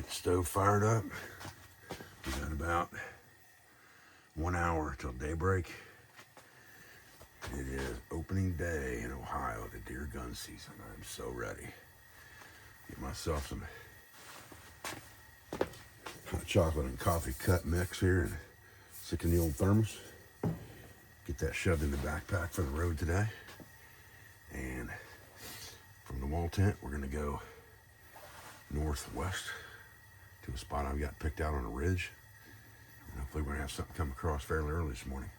get the stove fired up. We got about 1 hour till daybreak. It is opening day in Ohio, the deer gun season. I'm so ready. Get myself some hot chocolate and coffee cut mix here and stick in the old thermos. Get that shoved in the backpack for the road today. And from the wall tent, we're gonna go northwest to a spot I've got picked out on a ridge. And hopefully we're gonna have something come across fairly early this morning.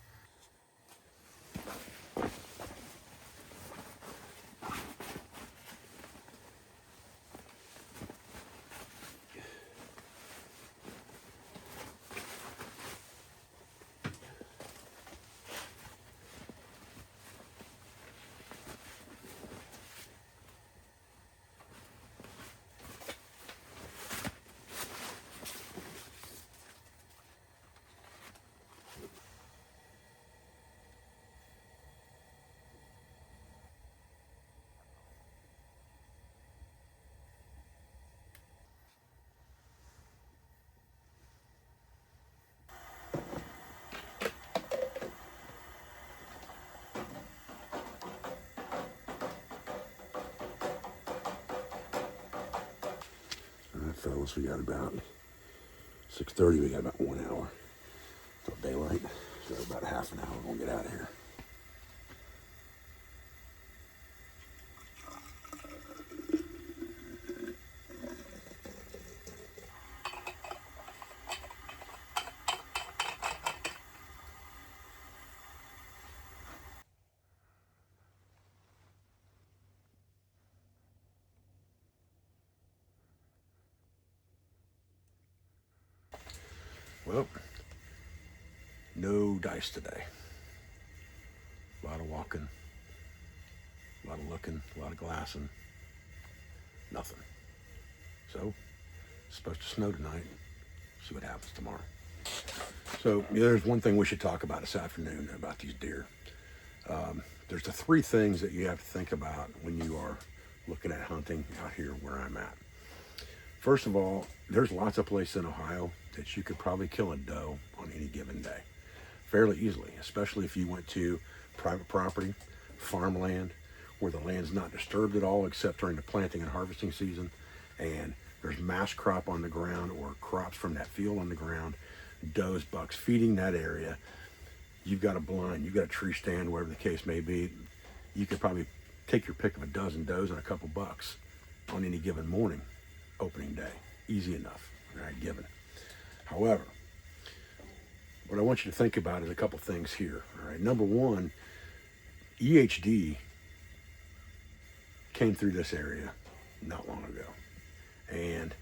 Fellas, we got about 6:30. We got about 1 hour till daylight, so about half an hour we'll get out of here. Well, no dice today. A lot of walking, a lot of looking, a lot of glassing, nothing. So, it's supposed to snow tonight. See what happens tomorrow. So, there's one thing we should talk about this afternoon about these deer. There's the three things that you have to think about when you are looking at hunting out here where I'm at. First of all, there's lots of places in Ohio that you could probably kill a doe on any given day fairly easily, especially if you went to private property, farmland, where the land's not disturbed at all except during the planting and harvesting season, and there's mass crop on the ground or crops from that field on the ground, does, bucks feeding that area. You've got a blind, you've got a tree stand, whatever the case may be. You could probably take your pick of a dozen does and a couple bucks on any given morning, opening day. Easy enough, all right, given. However, what I want you to think about is a couple things here, all right? Number one, EHD came through this area not long ago, and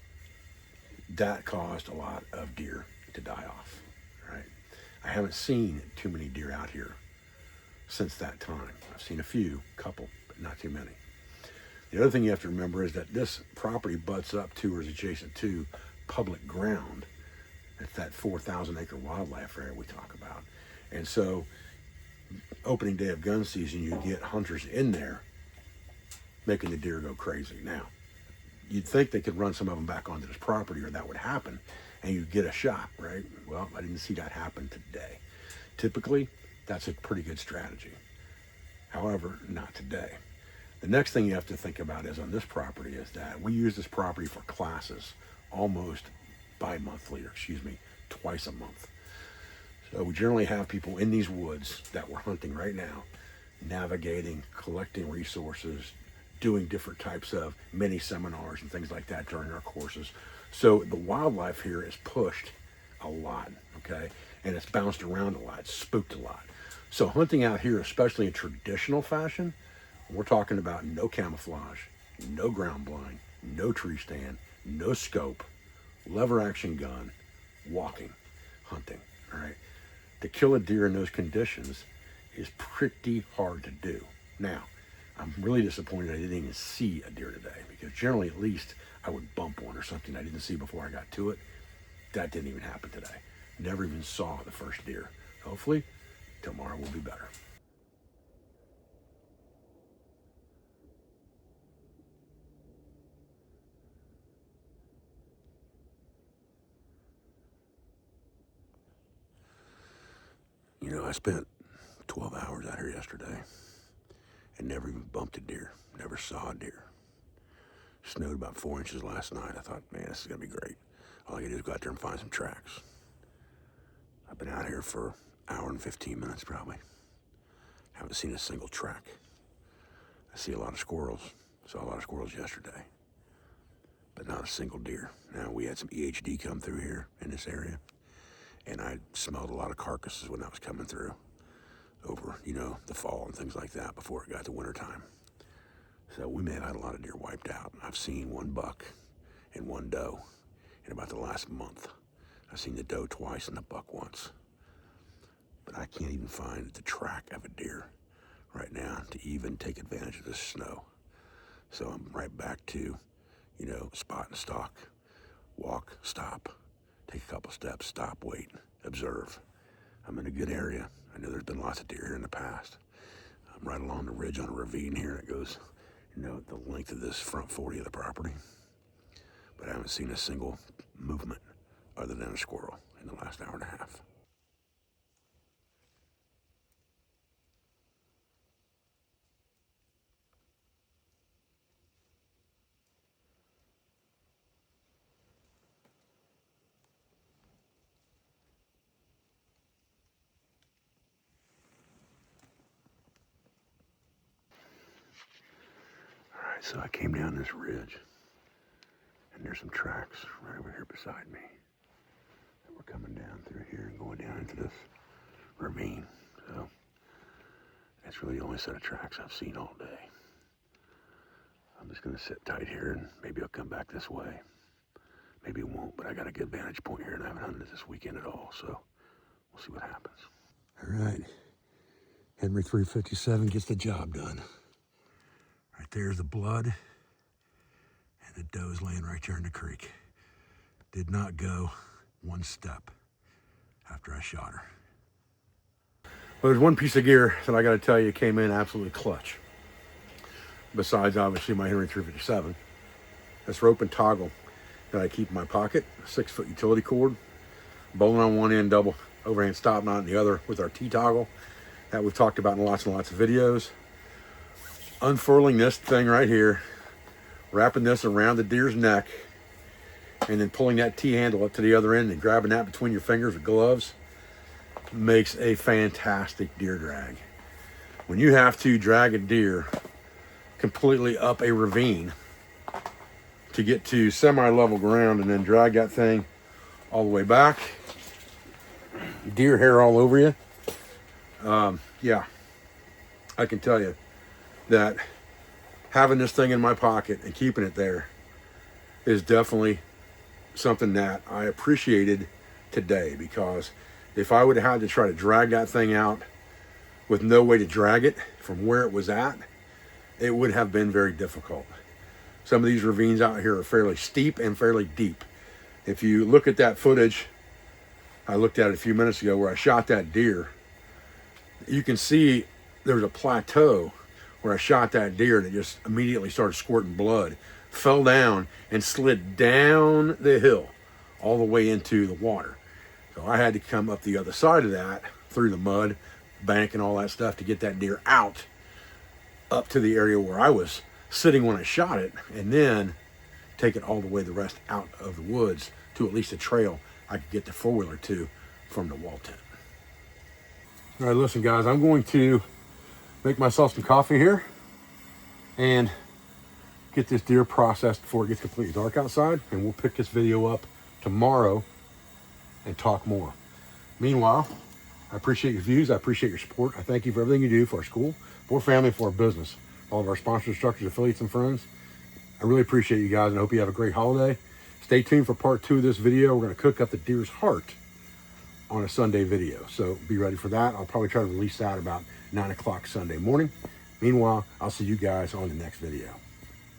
that caused a lot of deer to die off, right? I haven't seen too many deer out here since that time. I've seen a few, couple, but not too many. The other thing you have to remember is that this property butts up to or is adjacent to public ground. It's that 4,000 acre wildlife area we talk about. And so opening day of gun season, you get hunters in there making the deer go crazy. Now, you'd think they could run some of them back onto this property or that would happen and you'd get a shot, right? Well, I didn't see that happen today. Typically, that's a pretty good strategy. However, not today. The next thing you have to think about is on this property is that we use this property for classes almost bi-monthly, or twice a month. So we generally have people in these woods that we're hunting right now, navigating, collecting resources, doing different types of mini seminars and things like that during our courses. So the wildlife here is pushed a lot, okay? And it's bounced around a lot, it's spooked a lot. So hunting out here, especially in traditional fashion, we're talking about no camouflage, no ground blind, no tree stand, no scope, lever action gun, walking, hunting, all right? To kill a deer in those conditions is pretty hard to do. Now, I'm really disappointed I didn't even see a deer today, because generally at least I would bump one or something I didn't see before I got to it. That didn't even happen today. Never even saw the first deer. Hopefully, tomorrow will be better. You know, I spent 12 hours out here yesterday and never even bumped a deer, never saw a deer. Snowed about 4 inches last night. I thought, man, this is gonna be great. All I gotta do is go out there and find some tracks. I've been out here for an hour and 15 minutes probably. Haven't seen a single track. I see a lot of squirrels. Saw a lot of squirrels yesterday, but not a single deer. Now, we had some EHD come through here in this area, and I smelled a lot of carcasses when I was coming through over, you know, the fall and things like that before it got to wintertime. So we may have had a lot of deer wiped out. I've seen one buck and one doe in about the last month. I've seen the doe twice and the buck once. But I can't even find the track of a deer right now to even take advantage of this snow. So I'm right back to, you know, spot and stalk, walk, stop, take a couple steps, stop, wait, observe. I'm in a good area. I know there's been lots of deer here in the past. I'm right along the ridge on a ravine here that goes, you know, the length of this front 40 of the property. But I haven't seen a single movement other than a squirrel in the last hour and a half. All right, so I came down this ridge, and there's some tracks right over here beside me. And we're coming down through here and going down into this ravine. So that's really the only set of tracks I've seen all day. I'm just gonna sit tight here and maybe I'll come back this way. Maybe it won't, but I got a good vantage point here and I haven't hunted this weekend at all, so we'll see what happens. All right, Henry 357 gets the job done. Right there's the blood, and the doe's laying right there in the creek. Did not go one step after I shot her. Well, there's one piece of gear that I got to tell you came in absolutely clutch. Besides, obviously, my Henry 357. This rope and toggle that I keep in my pocket, a 6-foot utility cord, bowline on one end, double overhand stop knot on the other with our T-toggle that we've talked about in lots and lots of videos. Unfurling this thing right here, wrapping this around the deer's neck, and then pulling that T-handle up to the other end and grabbing that between your fingers with gloves makes a fantastic deer drag. When you have to drag a deer completely up a ravine to get to semi-level ground and then drag that thing all the way back, deer hair all over you, yeah, I can tell you that having this thing in my pocket and keeping it there is definitely something that I appreciated today, because if I would have had to try to drag that thing out with no way to drag it from where it was at, it would have been very difficult. Some of these ravines out here are fairly steep and fairly deep. If you look at that footage I looked at it a few minutes ago where I shot that deer, you can see there's a plateau where I shot that deer that just immediately started squirting blood, fell down and slid down the hill all the way into the water. So I had to come up the other side of that through the mud, bank and all that stuff to get that deer out up to the area where I was sitting when I shot it, and then take it all the way the rest out of the woods to at least a trail I could get the four-wheeler to from the wall tent. All right, listen guys, I'm going to make myself some coffee here and get this deer processed before it gets completely dark outside, and we'll pick this video up tomorrow and talk more. Meanwhile, I appreciate your views. I appreciate your support. I thank you for everything you do for our school, for our family, for our business, all of our sponsors, instructors, affiliates, and friends. I really appreciate you guys, and I hope you have a great holiday. Stay tuned for part 2 of this video. We're going to cook up the deer's heart on a Sunday video, so be ready for that. I'll probably try to release that about 9 o'clock Sunday morning. Meanwhile, I'll see you guys on the next video.